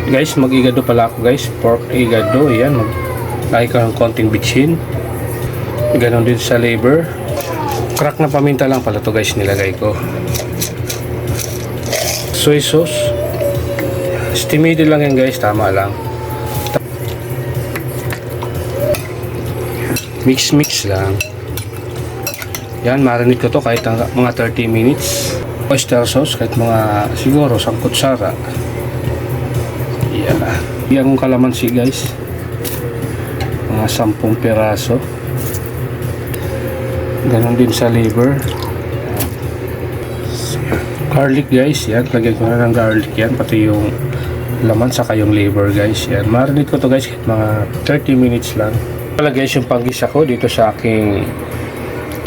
Guys, mag-igado pala ako guys. Pork igado. Ayan. Lagi ka ng konting bitchin. Ganon din sa liver. Crack na paminta lang pala to guys nilagay ko. Soy sauce. Estimated lang yan guys. Tama lang. Mix lang. Yan, marinate ko to kahit mga 30 minutes. Oyster sauce kahit mga siguro 1 kutsara. Yan na. Yan kong kalamansi guys. Mga 10 piraso. Ganon din sa liver. Garlic guys. Yan, lagyan ko na ng garlic yan. Pati yung laman saka yung liver guys. Yan, marinate ko to guys kahit mga 30 minutes lang. Pala guys yung panggisa ko dito sa aking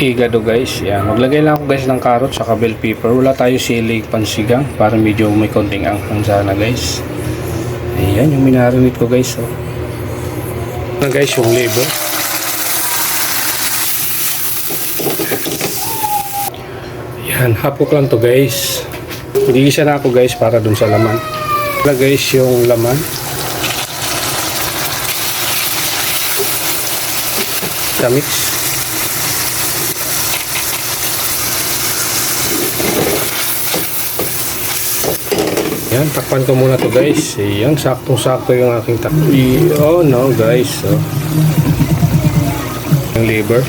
igado guys. Yan, maglagay lang ako guys ng carrot saka bell pepper. Wala tayo silig pansigang para medyo may konting anghang sana guys. Ayan yung minarinate ko guys. Oh. Na guys yung liver. Yan, hapok lang to guys. Igisa na ako guys para dun sa laman. Wala guys yung laman. Mix. Yan, takpan ko muna to guys. Yan, saktong-sakto yung aking takpi. Oh no guys. Oh. Yung liver.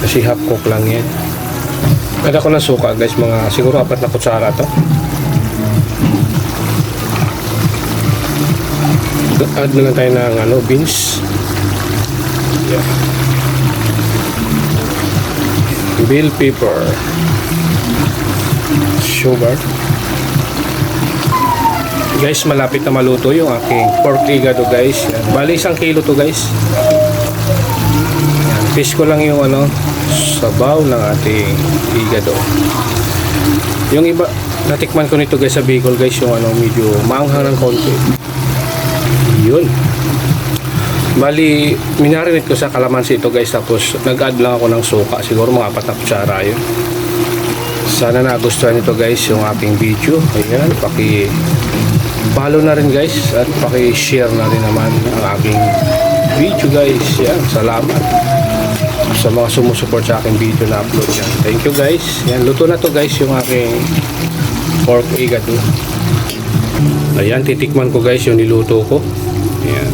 Kasi half cook lang yan. Kada ko ng suka guys, mga siguro 4 na kutsara to. Add na lang tayo ng beans. Yeah. Bell pepper, sugar. Guys, malapit na maluto yung aking pork igado guys. Yan. Bali 1 kilo to guys. Yan. Fish ko lang yung sabaw ng ating igado. Yung iba, natikman ko nito guys sa Bicol guys, yung medyo maanghang ng konti. Yun. Bali, minarinate ko sa kalamansi ito guys, tapos nag-add lang ako ng suka, siguro mga 4 na kutsara yun. Sana nagustuhan nito guys yung aking video. Ayan, paki-follow na rin guys at paki-share na rin naman ang aking video guys. Yan, salamat sa mga sumusuport sa aking video na upload yan. Thank you guys. Yan, luto na to guys yung aking pork igado. Ayan, titikman ko guys yung niluto ko. Ayan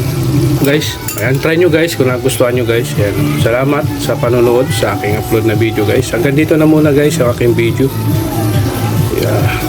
guys, ayan, try nyo guys kung nagustuhan nyo guys. Ayan, salamat sa panonood sa aking upload na video guys. Hanggang dito na muna guys ang aking video. Yeah.